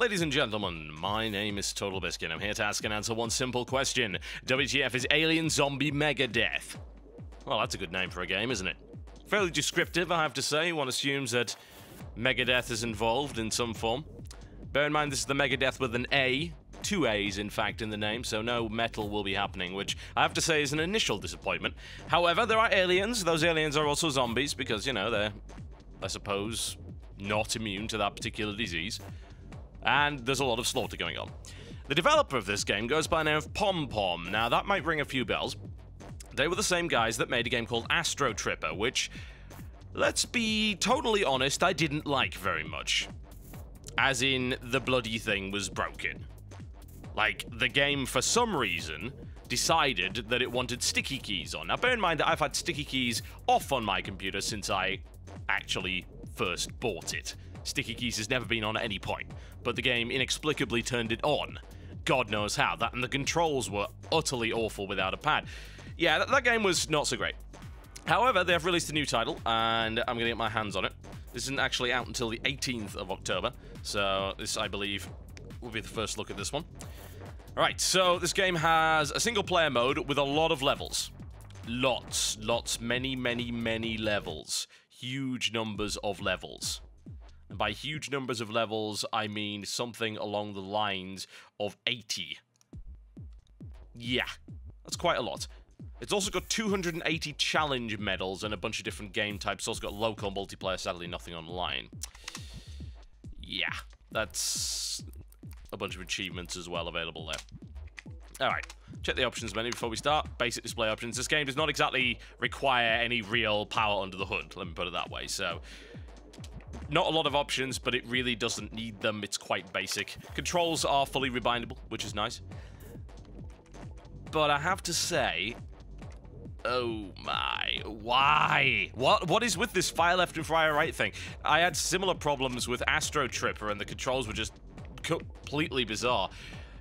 Ladies and gentlemen, my name is TotalBiscuit. I'm here to ask and answer one simple question. WTF is Alien Zombie Megadeath? Well, that's a good name for a game, isn't it? Fairly descriptive, I have to say. One assumes that Megadeath is involved in some form. Bear in mind, this is the Megadeath with an A. 2 A's, in fact, in the name, so no metal will be happening, which I have to say is an initial disappointment. However, there are aliens. Those aliens are also zombies because, you know, they're, I suppose, not immune to that particular disease. And there's a lot of slaughter going on. The developer of this game goes by the name of PomPom. Now, that might ring a few bells. They were the same guys that made a game called Astro Tripper, which, let's be totally honest, I didn't like very much. As in, the bloody thing was broken. Like, the game, for some reason, decided that it wanted sticky keys on. Now, bear in mind that I've had sticky keys off on my computer since I actually first bought it. Sticky keys has never been on at any point, but the game inexplicably turned it on. God knows how. That and the controls were utterly awful without a pad. Yeah, that game was not so great. However, they have released a new title, and I'm going to get my hands on it. This isn't actually out until the 18th of October, so this, I believe, will be the first look at this one. Alright, so this game has a single-player mode with a lot of levels. Lots, many levels. Huge numbers of levels. And by huge numbers of levels, I mean something along the lines of 80. Yeah, that's quite a lot. It's also got 280 challenge medals and a bunch of different game types. It's also got local multiplayer, sadly nothing online. Yeah, that's a bunch of achievements as well available there. Alright, check the options menu before we start. Basic display options. This game does not exactly require any real power under the hood, let me put it that way. So, not a lot of options, but it really doesn't need them. It's quite basic. Controls are fully rebindable, which is nice. But I have to say, oh my, why? What is with this fire left and fire right thing? I had similar problems with Astro Tripper, and the controls were just completely bizarre.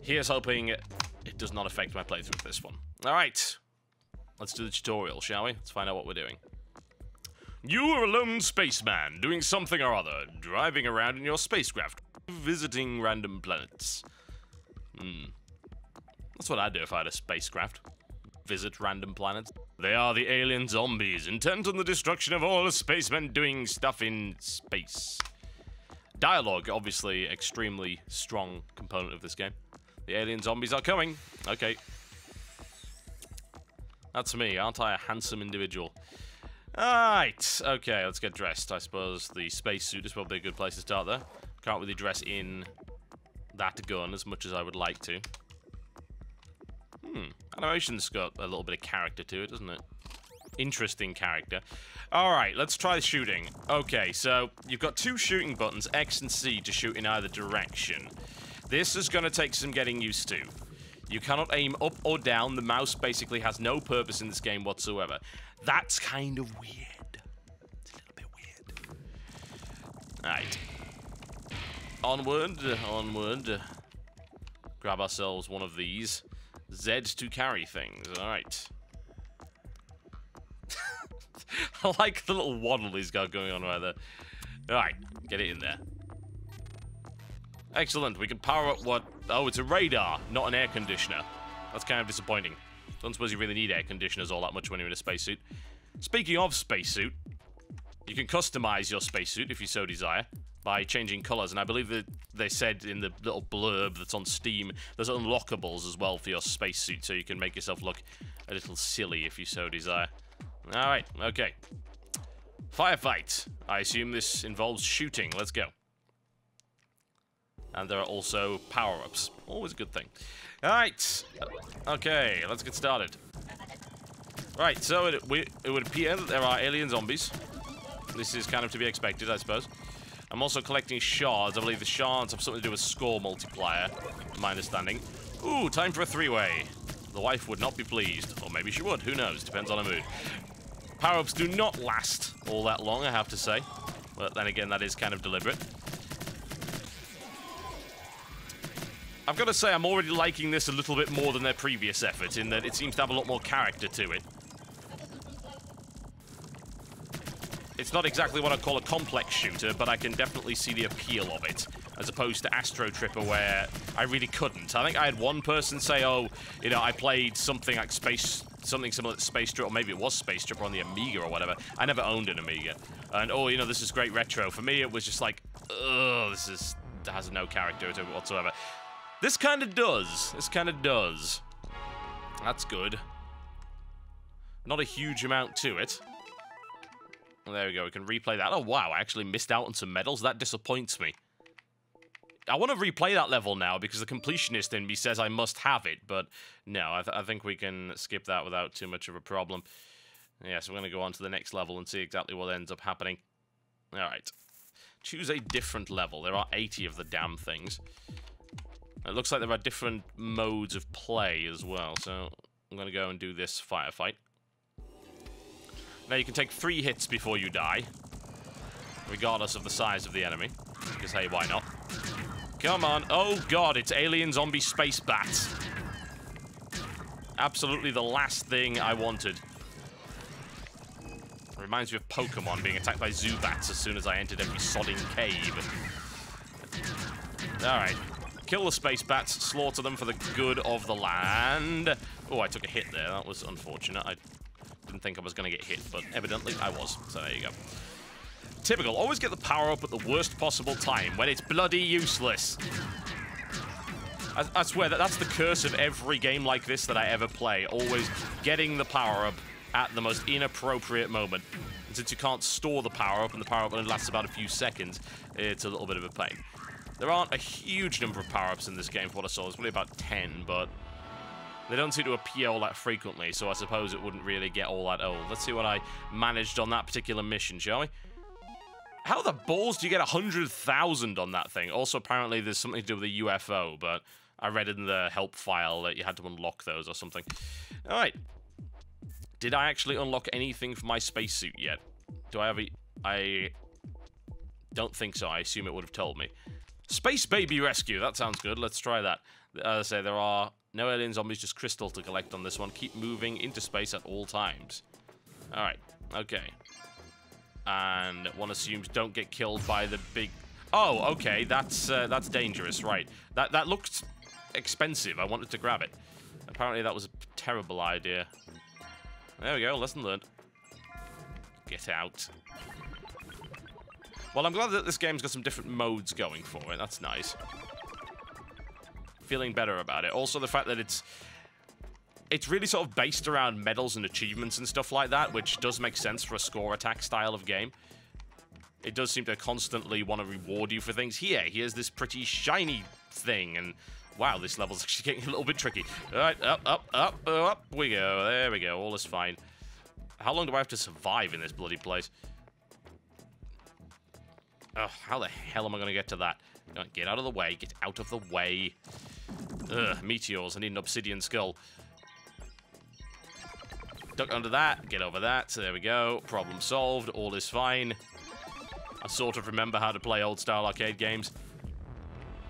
Here's hoping it does not affect my playthrough of this one. Alright, let's do the tutorial, shall we? Let's find out what we're doing. You are a lone spaceman, doing something or other, driving around in your spacecraft, visiting random planets. That's what I'd do if I had a spacecraft. Visit random planets. They are the alien zombies, intent on the destruction of all the spacemen doing stuff in space. Dialogue, obviously, extremely strong component of this game. The alien zombies are coming. Okay. That's me, aren't I a handsome individual? Alright, okay, let's get dressed. I suppose the spacesuit is probably a good place to start there. Can't really dress in that gun as much as I would like to. Animation's got a little bit of character to it, doesn't it? Interesting character. Alright, let's try shooting. Okay, so you've got two shooting buttons, X and C, to shoot in either direction. This is going to take some getting used to. You cannot aim up or down. The mouse basically has no purpose in this game whatsoever. That's kind of weird. It's a little bit weird. Alright. Onward. Grab ourselves one of these. Z to carry things. Alright. I like the little waddle he's got going on right there. Alright, get it in there. Excellent, we can power up what... Oh, it's a radar, not an air conditioner. That's kind of disappointing. Don't suppose you really need air conditioners all that much when you're in a spacesuit. Speaking of spacesuit, you can customize your spacesuit if you so desire by changing colors, and I believe that they said in the little blurb that's on Steam, there's unlockables as well for your spacesuit, so you can make yourself look a little silly if you so desire. Alright, okay. Firefight. I assume this involves shooting. Let's go. And there are also power-ups. Always a good thing. Alright. Okay, let's get started. Right, so it would appear that there are alien zombies. This is kind of to be expected, I suppose. I'm also collecting shards. I believe the shards have something to do with score multiplier, in my understanding. Ooh, time for a three-way. The wife would not be pleased. Or maybe she would. Who knows? Depends on her mood. Power-ups do not last all that long, I have to say. But then again, that is kind of deliberate. I've got to say, I'm already liking this a little bit more than their previous effort, in that it seems to have a lot more character to it. It's not exactly what I'd call a complex shooter, but I can definitely see the appeal of it, as opposed to Astro Tripper, where I really couldn't. I think I had one person say, oh, you know, I played something like something similar to Space Tripper, or maybe it was Space Tripper on the Amiga or whatever. I never owned an Amiga. And, oh, you know, this is great retro. For me, it was just like, ugh, has no character to it whatsoever. This kind of does. This kind of does. That's good. Not a huge amount to it. Well, there we go, we can replay that. Oh, wow, I actually missed out on some medals. That disappoints me. I want to replay that level now because the completionist in me says I must have it, but no, I think we can skip that without too much of a problem. Yeah, so we're going to go on to the next level and see exactly what ends up happening. All right. Choose a different level. There are 80 of the damn things. It looks like there are different modes of play as well, so I'm going to go and do this firefight. Now, you can take 3 hits before you die, regardless of the size of the enemy, because, hey, why not? Come on. Oh, God, it's alien zombie space bats. Absolutely the last thing I wanted. Reminds me of Pokemon being attacked by Zubats as soon as I entered every sodding cave. Alright. Kill the space bats, slaughter them for the good of the land. Oh, I took a hit there. That was unfortunate. I didn't think I was going to get hit, but evidently I was. So there you go. Typical. Always get the power-up at the worst possible time, when it's bloody useless. I swear, that's the curse of every game like this that I ever play. Always getting the power-up at the most inappropriate moment. And since you can't store the power-up, and the power-up only lasts about a few seconds, it's a little bit of a pain. There aren't a huge number of power-ups in this game, for what I saw. There's probably about 10, but they don't seem to appear all that frequently, so I suppose it wouldn't really get all that old. Let's see what I managed on that particular mission, shall we? How the balls do you get 100,000 on that thing? Also, apparently, there's something to do with a UFO, but I read in the help file that you had to unlock those or something. All right. Did I actually unlock anything for my spacesuit yet? Do I have a... I don't think so. I assume it would have told me. Space Baby Rescue. That sounds good. Let's try that. As I say, there are no alien zombies, just crystal to collect on this one. Keep moving into space at all times. All right. Okay. And one assumes don't get killed by the big... Oh, okay. That's dangerous. Right. That looked expensive. I wanted to grab it. Apparently, that was a terrible idea. There we go. Lesson learned. Get out. Well, I'm glad that this game's got some different modes going for it. That's nice. Feeling better about it. Also, the fact that it's really sort of based around medals and achievements and stuff like that, which does make sense for a score attack style of game. It does seem to constantly want to reward you for things. Here's this pretty shiny thing, and wow, this level's actually getting a little bit tricky. All right, up we go. There we go. All is fine. How long do I have to survive in this bloody place? Oh, how the hell am I going to get to that? Get out of the way. Get out of the way. Ugh, meteors. I need an obsidian skull. Duck under that. Get over that. So there we go. Problem solved. All is fine. I sort of remember how to play old-style arcade games.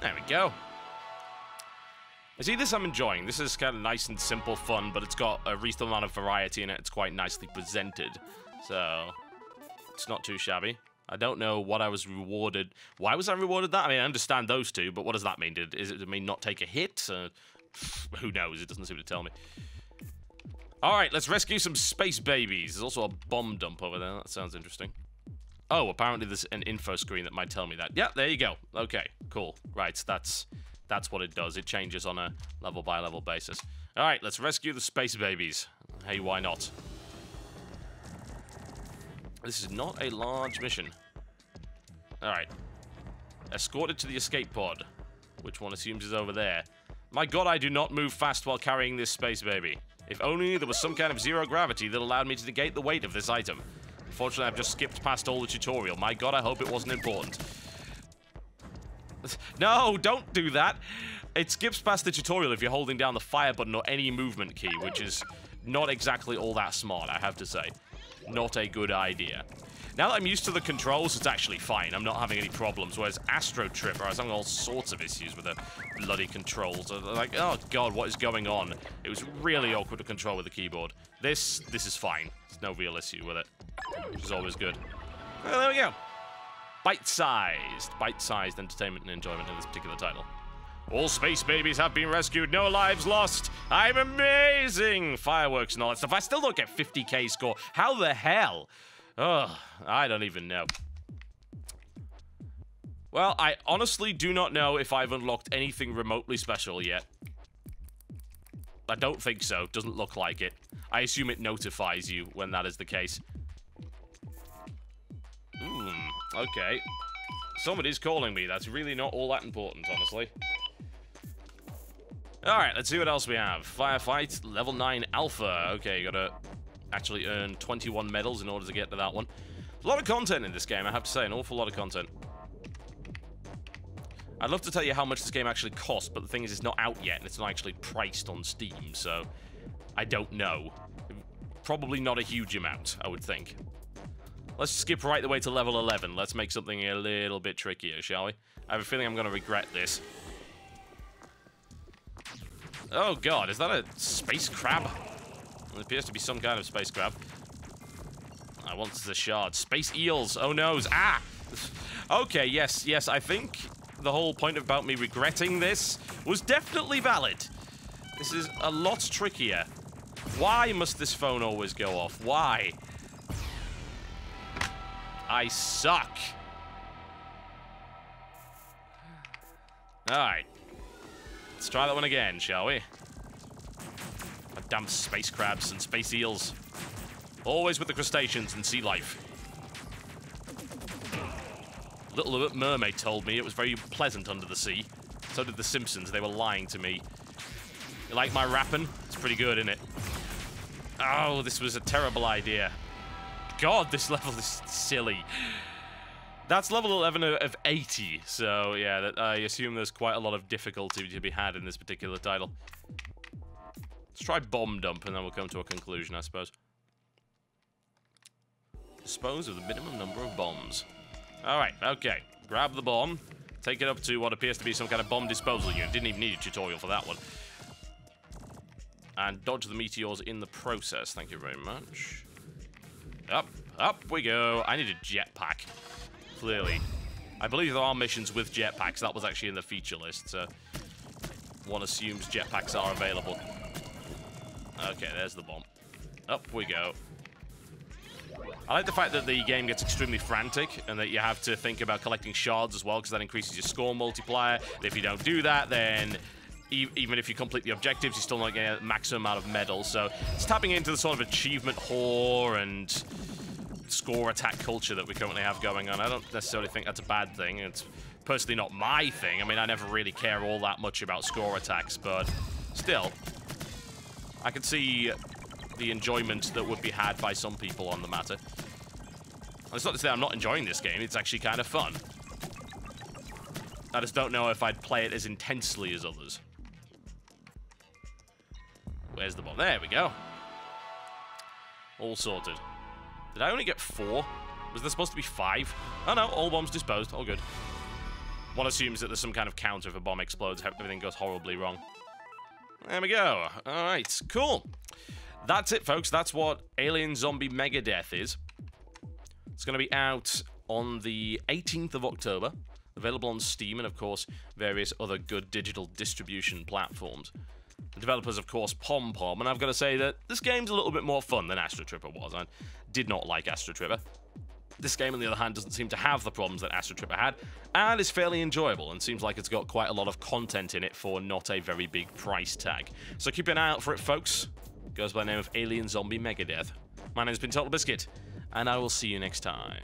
There we go. See, this I'm enjoying. This is kind of nice and simple fun, but it's got a reasonable amount of variety in it. It's quite nicely presented. So, it's not too shabby. I don't know what I was rewarded. Why was I rewarded that? I mean, I understand those two, but what does that mean? Does it mean not take a hit? Who knows? It doesn't seem to tell me. All right, let's rescue some space babies. There's also a bomb dump over there. That sounds interesting. Oh, apparently there's an info screen that might tell me that. Yeah, there you go. Okay, cool. Right, that's what it does. It changes on a level-by-level basis. All right, let's rescue the space babies. Hey, why not? This is not a large mission. Alright. Escorted to the escape pod, which one assumes is over there. My god, I do not move fast while carrying this space baby. If only there was some kind of zero gravity that allowed me to negate the weight of this item. Unfortunately, I've just skipped past all the tutorial. My god, I hope it wasn't important. No, don't do that. It skips past the tutorial if you're holding down the fire button or any movement key, which is not exactly all that smart, I have to say. Not a good idea. Now that I'm used to the controls, it's actually fine. I'm not having any problems. Whereas Astro Tripper, I was having all sorts of issues with the bloody controls. Like, oh god, what is going on? It was really awkward to control with the keyboard. This is fine. There's no real issue with it, which is always good. Well, there we go. Bite-sized entertainment and enjoyment in this particular title. All space babies have been rescued, no lives lost. I'm amazing. Fireworks and all that stuff. I still don't get 50k score. How the hell? Oh, I don't even know. Well, I honestly do not know if I've unlocked anything remotely special yet. I don't think so. Doesn't look like it. I assume it notifies you when that is the case. Okay. Somebody's calling me. That's really not all that important, honestly. Alright, let's see what else we have. Firefight, level 9 alpha. Okay, you gotta actually earn 21 medals in order to get to that one. A lot of content in this game, I have to say. An awful lot of content. I'd love to tell you how much this game actually costs, but the thing is, it's not out yet, and it's not actually priced on Steam, so I don't know. Probably not a huge amount, I would think. Let's skip right the way to level 11. Let's make something a little bit trickier, shall we? I have a feeling I'm going to regret this. Oh god, is that a space crab? It appears to be some kind of space crab. I want the shard. Space eels. Oh no. Ah! Okay, yes, I think the whole point about me regretting this was definitely valid. This is a lot trickier. Why must this phone always go off? Why? I suck. Alright. Let's try that one again, shall we? Damn space crabs and space eels. Always with the crustaceans and sea life. Little Mermaid told me it was very pleasant under the sea. So did the Simpsons. They were lying to me. You like my rapping? It's pretty good, isn't it? Oh, this was a terrible idea. God, this level is silly. That's level 11 of 80, so yeah, I assume there's quite a lot of difficulty to be had in this particular title. Let's try bomb dump, and then we'll come to a conclusion, I suppose. Dispose of the minimum number of bombs. Alright, okay. Grab the bomb, take it up to what appears to be some kind of bomb disposal unit. Didn't even need a tutorial for that one. And dodge the meteors in the process. Thank you very much. Up we go. I need a jetpack. Clearly. I believe there are missions with jetpacks. That was actually in the feature list, so one assumes jetpacks are available. Okay, there's the bomb. Up we go. I like the fact that the game gets extremely frantic and that you have to think about collecting shards as well, because that increases your score multiplier. And if you don't do that, then even if you complete the objectives, you're still not getting a maximum amount of medals. So it's tapping into the sort of achievement whore and score attack culture that we currently have going on. I don't necessarily think that's a bad thing. It's personally not my thing. I mean, I never really care all that much about score attacks, but still, I can see the enjoyment that would be had by some people on the matter. And it's not to say I'm not enjoying this game. It's actually kind of fun. I just don't know if I'd play it as intensely as others. Where's the bomb? There we go. All sorted. Did I only get 4? Was there supposed to be 5? Oh no, all bombs disposed. All good. One assumes that there's some kind of counter if a bomb explodes. Everything goes horribly wrong. There we go. Alright, cool. That's it, folks. That's what Alien Zombie Megadeath is. It's going to be out on the 18th of October. Available on Steam and, of course, various other good digital distribution platforms. The developers, of course, PomPom, and I've got to say that this game's a little bit more fun than Astro Tripper was. I did not like Astro Tripper. This game, on the other hand, doesn't seem to have the problems that Astro Tripper had, and is fairly enjoyable, and seems like it's got quite a lot of content in it for not a very big price tag. So keep an eye out for it, folks. It goes by the name of Alien Zombie Megadeath. My name's been TotalBiscuit, and I will see you next time.